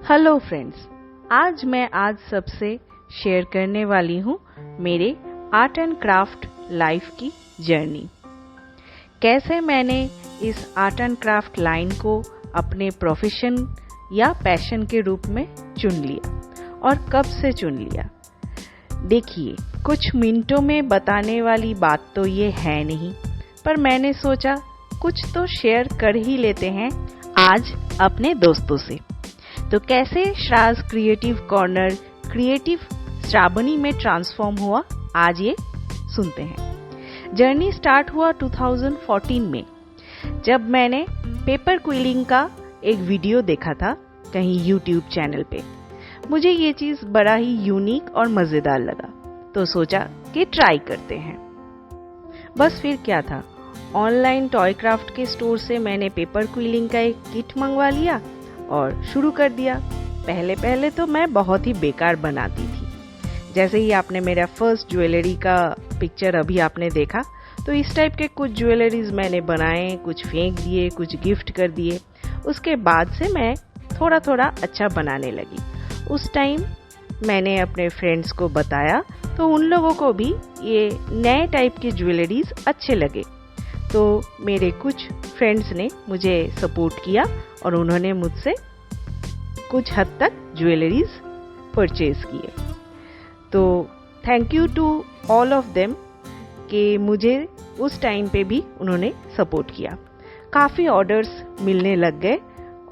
Hello friends, आज मैं सबसे शेयर करने वाली हूँ मेरे आर्ट एंड क्राफ्ट लाइफ की जर्नी। कैसे मैंने इस आर्ट एंड क्राफ्ट लाइन को अपने प्रोफेशन या पैशन के रूप में चुन लिया और कब से चुन लिया। देखिए, कुछ मिनटों में बताने वाली बात तो ये है नहीं, पर मैंने सोचा कुछ तो शेयर कर ही लेते हैं आज अपने दोस्तों से। तो कैसे श्राज क्रिएटिव कॉर्नर क्रिएटिव श्रावणी में ट्रांसफॉर्म हुआ, आज ये सुनते हैं। जर्नी स्टार्ट हुआ 2014 में, जब मैंने पेपर क्विलिंग का एक वीडियो देखा था कहीं यूट्यूब चैनल पे। मुझे ये चीज़ बड़ा ही यूनिक और मज़ेदार लगा, तो सोचा कि ट्राई करते हैं। बस फिर क्या था, ऑनलाइन टॉय क्राफ्ट के स्टोर से मैंने पेपर क्विलिंग का एक किट मंगवा लिया और शुरू कर दिया। पहले तो मैं बहुत ही बेकार बनाती थी। जैसे ही आपने मेरा फर्स्ट ज्वेलरी का पिक्चर अभी आपने देखा, तो इस टाइप के कुछ ज्वेलरीज मैंने बनाए, कुछ फेंक दिए, कुछ गिफ्ट कर दिए। उसके बाद से मैं थोड़ा थोड़ा अच्छा बनाने लगी। उस टाइम मैंने अपने फ्रेंड्स को बताया, तो उन लोगों को भी ये नए टाइप के ज्वेलरीज अच्छे लगे। तो मेरे कुछ फ्रेंड्स ने मुझे सपोर्ट किया और उन्होंने मुझसे कुछ हद तक ज्वेलरीज परचेज किए। तो thank you to all of them कि मुझे उस टाइम पे भी उन्होंने सपोर्ट किया। काफ़ी ऑर्डर्स मिलने लग गए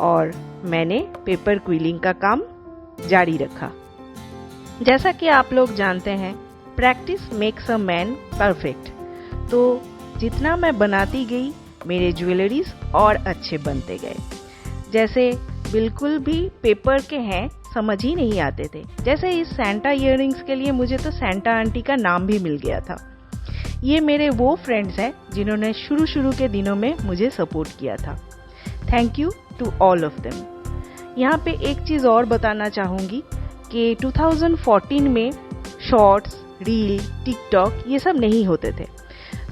और मैंने पेपर क्विलिंग का काम जारी रखा। जैसा कि आप लोग जानते हैं, practice makes a man perfect. तो जितना मैं बनाती गई, मेरे ज्वेलरीज और अच्छे बनते गए। जैसे बिल्कुल भी पेपर के हैं समझ ही नहीं आते थे। जैसे इस सैंटा इयररिंग्स के लिए मुझे तो सैंटा आंटी का नाम भी मिल गया था। ये मेरे वो फ्रेंड्स हैं जिन्होंने शुरू के दिनों में मुझे सपोर्ट किया था। Thank you to all of them. यहाँ पे एक चीज़ और बताना चाहूँगी कि 2014 में शॉर्ट्स, रील, टिकटॉक ये सब नहीं होते थे।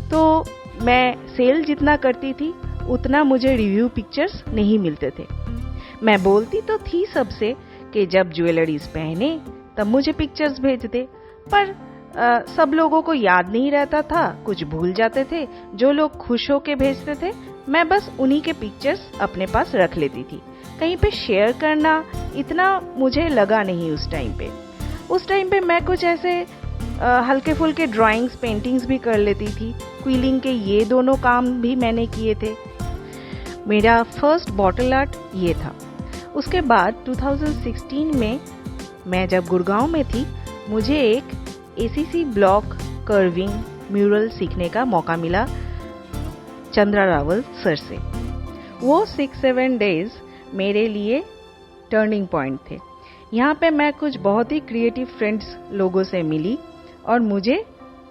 तो मैं सेल जितना करती थी उतना मुझे रिव्यू पिक्चर्स नहीं मिलते थे। मैं बोलती तो थी सबसे कि जब ज्वेलरीज पहने तब मुझे पिक्चर्स भेज दे, पर सब लोगों को याद नहीं रहता था, कुछ भूल जाते थे। जो लोग खुश होके भेजते थे, मैं बस उन्हीं के पिक्चर्स अपने पास रख लेती थी। कहीं पे शेयर करना इतना मुझे लगा नहीं उस टाइम पे। उस टाइम पे मैं कुछ ऐसे हल्के फुल्के ड्राइंग्स, पेंटिंग्स भी कर लेती थी। क्विलिंग के ये दोनों काम भी मैंने किए थे। मेरा फर्स्ट बॉटल आर्ट ये था। उसके बाद 2016 में मैं जब गुड़गांव में थी, मुझे एक ACC ब्लॉक कर्विंग म्यूरल सीखने का मौका मिला चंद्रा रावल सर से। वो 6-7 डेज मेरे लिए टर्निंग पॉइंट थे। यहाँ पे मैं कुछ बहुत ही क्रिएटिव फ्रेंड्स लोगों से मिली और मुझे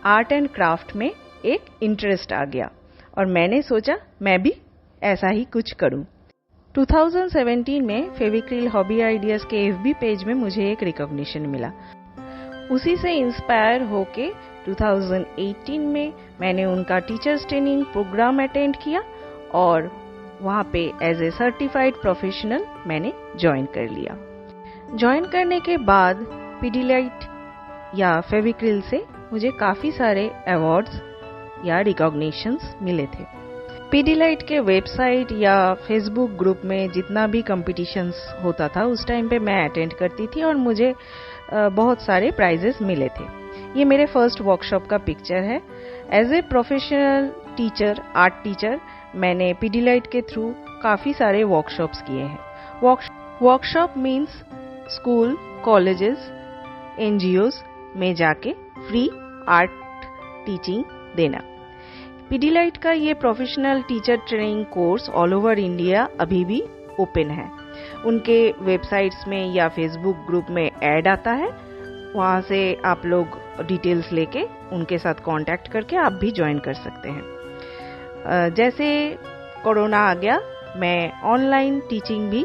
आर्ट एंड क्राफ्ट में एक इंटरेस्ट आ गया और मैंने सोचा मैं भी ऐसा ही कुछ करूं। 2017 में फेविक्रिल हॉबी आइडियाज़ के FB पेज में मुझे एक रिकॉग्निशन मिला। उसी से इंस्पायर होके 2018 में मैंने उनका टीचर्स ट्रेनिंग प्रोग्राम अटेंड किया और वहाँ पे एज ए सर्टिफाइड प्रोफेशनल मैंने ज्वाइन कर लिया। ज्वाइन करने के बाद पीडीलाइट या फेविक्रिल से मुझे काफ़ी सारे अवार्ड्स या रिकॉग्निशंस मिले थे। पीडीलाइट के वेबसाइट या फेसबुक ग्रुप में जितना भी कंपटीशंस होता था, उस टाइम पे मैं अटेंड करती थी और मुझे बहुत सारे प्राइजेस मिले थे। ये मेरे फर्स्ट वर्कशॉप का पिक्चर है। As a professional teacher, art teacher, मैंने पीडीलाइट के थ्रू काफ़ी सारे वर्कशॉप्स किए हैं। Workshop means school, colleges, NGOs में जाके फ्री आर्ट टीचिंग देना। पीडीलाइट का ये professional teacher training course all over India अभी भी ओपन है। उनके वेबसाइट्स में या फेसबुक ग्रुप में ऐड आता है, वहाँ से आप लोग डिटेल्स लेके उनके साथ कांटेक्ट करके आप भी ज्वाइन कर सकते हैं। जैसे कोरोना आ गया, मैं ऑनलाइन टीचिंग भी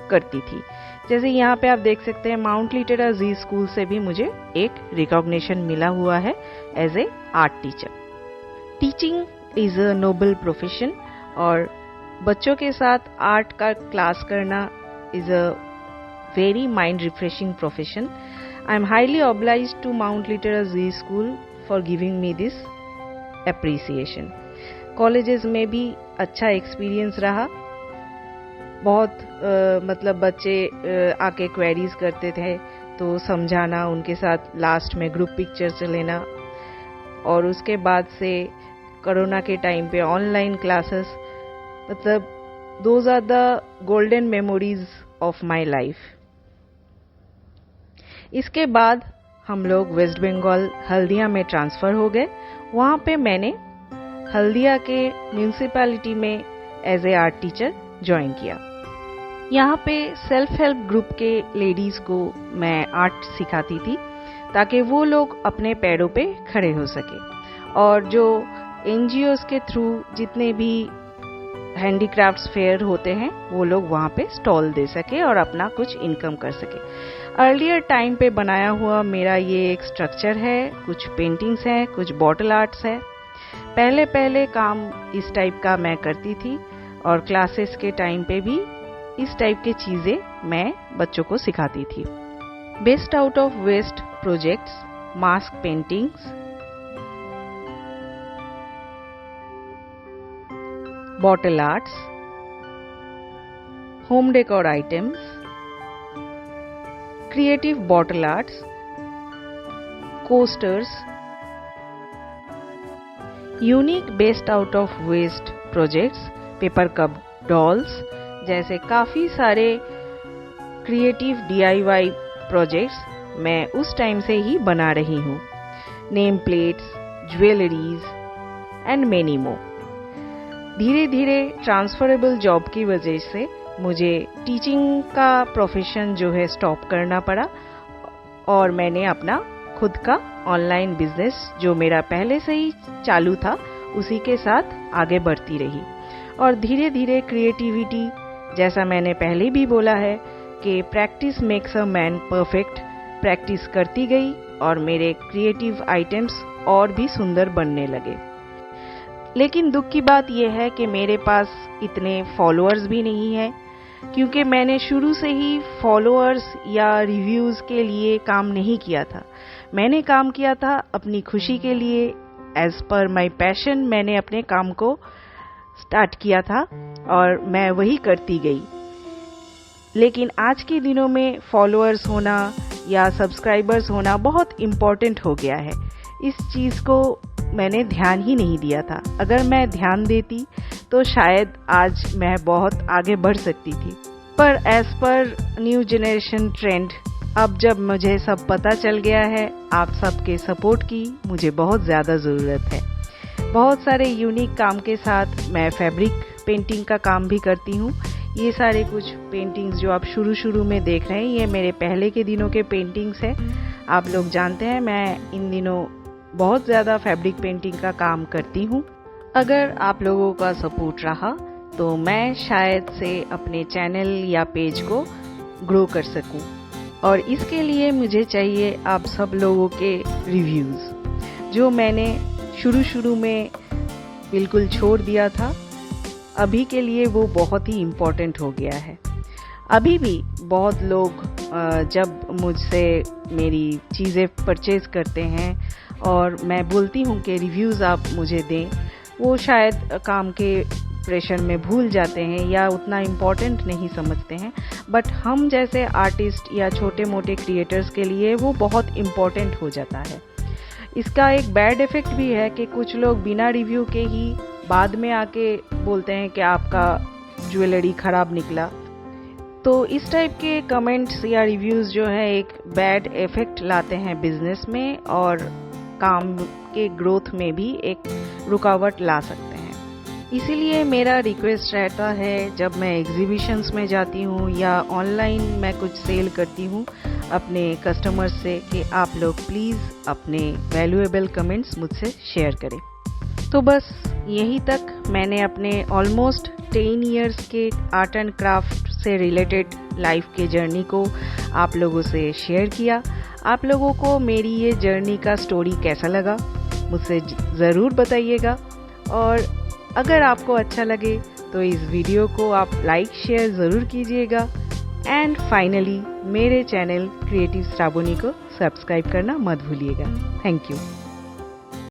करती थी। जैसे यहाँ पे आप देख सकते हैं, माउंट लिटेरा जी स्कूल से भी मुझे एक रिकॉग्निशन मिला हुआ है as a art teacher. Teaching is a noble profession और बच्चों के साथ आर्ट का क्लास करना is a very mind-refreshing profession. I am highly obliged to Mount Literacy School for giving me this appreciation. Colleges में भी अच्छा एक्सपीरियंस रहा। बहुत मतलब बच्चे आके क्वेरीज करते थे तो समझाना, उनके साथ लास्ट में ग्रुप पिक्चर्स लेना, और उसके बाद से कोरोना के टाइम पे ऑनलाइन क्लासेस, मतलब those are the golden memories of my life. इसके बाद हम लोग वेस्ट बंगाल हल्दिया में ट्रांसफ़र हो गए। वहाँ पे मैंने हल्दिया के म्यूनिसिपैलिटी में as a art teacher join किया। यहाँ पे सेल्फ हेल्प ग्रुप के लेडीज़ को मैं आर्ट सिखाती थी ताकि वो लोग अपने पैरों पे खड़े हो सके, और जो NGOs के थ्रू जितने भी हैंडीक्राफ्ट्स फेयर होते हैं वो लोग वहाँ पे स्टॉल दे सके और अपना कुछ इनकम कर सके। अर्लियर टाइम पे बनाया हुआ मेरा ये एक स्ट्रक्चर है, कुछ पेंटिंग्स हैं, कुछ बॉटल आर्ट्स है। पहले काम इस टाइप का मैं करती थी, और क्लासेस के टाइम पे भी इस टाइप की चीज़ें मैं बच्चों को सिखाती थी। Best out of waste projects, mask paintings, bottle arts, home decor items, creative bottle arts, coasters, unique best out of waste projects, paper cup dolls, जैसे काफ़ी सारे क्रिएटिव DIY प्रोजेक्ट्स मैं उस टाइम से ही बना रही हूँ। Name plates, jewelleries and many more. धीरे धीरे ट्रांसफरेबल जॉब की वजह से मुझे टीचिंग का प्रोफेशन जो है स्टॉप करना पड़ा, और मैंने अपना खुद का ऑनलाइन बिजनेस जो मेरा पहले से ही चालू था उसी के साथ आगे बढ़ती रही। और धीरे धीरे क्रिएटिविटी, जैसा मैंने पहले भी बोला है कि practice makes a man perfect, practice करती गई और मेरे क्रिएटिव आइटम्स और भी सुंदर बनने लगे। लेकिन दुख की बात यह है कि मेरे पास इतने फॉलोअर्स भी नहीं है, क्योंकि मैंने शुरू से ही फॉलोअर्स या रिव्यूज़ के लिए काम नहीं किया था। मैंने काम किया था अपनी खुशी के लिए, एज पर माई पैशन मैंने अपने काम को स्टार्ट किया था और मैं वही करती गई। लेकिन आज के दिनों में फॉलोअर्स होना या सब्सक्राइबर्स होना बहुत इम्पोर्टेंट हो गया है। इस चीज़ को मैंने ध्यान ही नहीं दिया था। अगर मैं ध्यान देती तो शायद आज मैं बहुत आगे बढ़ सकती थी। पर as per new generation trend, अब जब मुझे सब पता चल गया है, आप सबके सपोर्ट की मुझे बहुत ज़्यादा ज़रूरत है। बहुत सारे यूनिक काम के साथ मैं फैब्रिक पेंटिंग का काम भी करती हूँ। ये सारे कुछ पेंटिंग्स जो आप शुरू में देख रहे हैं, ये मेरे पहले के दिनों के पेंटिंग्स हैं। आप लोग जानते हैं मैं इन दिनों बहुत ज़्यादा फैब्रिक पेंटिंग का काम करती हूँ। अगर आप लोगों का सपोर्ट रहा तो मैं शायद से अपने चैनल या पेज को ग्रो कर सकूँ, और इसके लिए मुझे चाहिए आप सब लोगों के रिव्यूज़। जो मैंने शुरू में बिल्कुल छोड़ दिया था, अभी के लिए वो बहुत ही इम्पोर्टेंट हो गया है। अभी भी बहुत लोग जब मुझसे मेरी चीज़ें परचेज़ करते हैं और मैं बोलती हूँ कि रिव्यूज़ आप मुझे दें, वो शायद काम के प्रेशर में भूल जाते हैं या उतना इम्पोर्टेंट नहीं समझते हैं, बट हम जैसे आर्टिस्ट या छोटे मोटे क्रिएटर्स के लिए वो बहुत इम्पोर्टेंट हो जाता है। इसका एक बैड इफ़ेक्ट भी है कि कुछ लोग बिना रिव्यू के ही बाद में आके बोलते हैं कि आपका ज्वेलरी ख़राब निकला। तो इस टाइप के कमेंट्स या रिव्यूज़ जो है एक बैड इफ़ेक्ट लाते हैं बिजनेस में, और काम के ग्रोथ में भी एक रुकावट ला सकते हैं। इसीलिए मेरा रिक्वेस्ट रहता है जब मैं एग्जीबिशंस में जाती हूँ या ऑनलाइन मैं कुछ सेल करती हूँ अपने कस्टमर्स से, कि आप लोग प्लीज़ अपने वैल्यूएबल कमेंट्स मुझसे शेयर करें। तो बस यहीं तक मैंने अपने ऑलमोस्ट 10 इयर्स के आर्ट एंड क्राफ्ट से रिलेटेड लाइफ के जर्नी को आप लोगों से शेयर किया। आप लोगों को मेरी ये जर्नी का स्टोरी कैसा लगा मुझसे ज़रूर बताइएगा, और अगर आपको अच्छा लगे तो इस वीडियो को आप लाइक शेयर ज़रूर कीजिएगा। एंड फाइनली मेरे चैनल क्रिएटिव श्रावणी को सब्सक्राइब करना मत भूलिएगा। Thank you.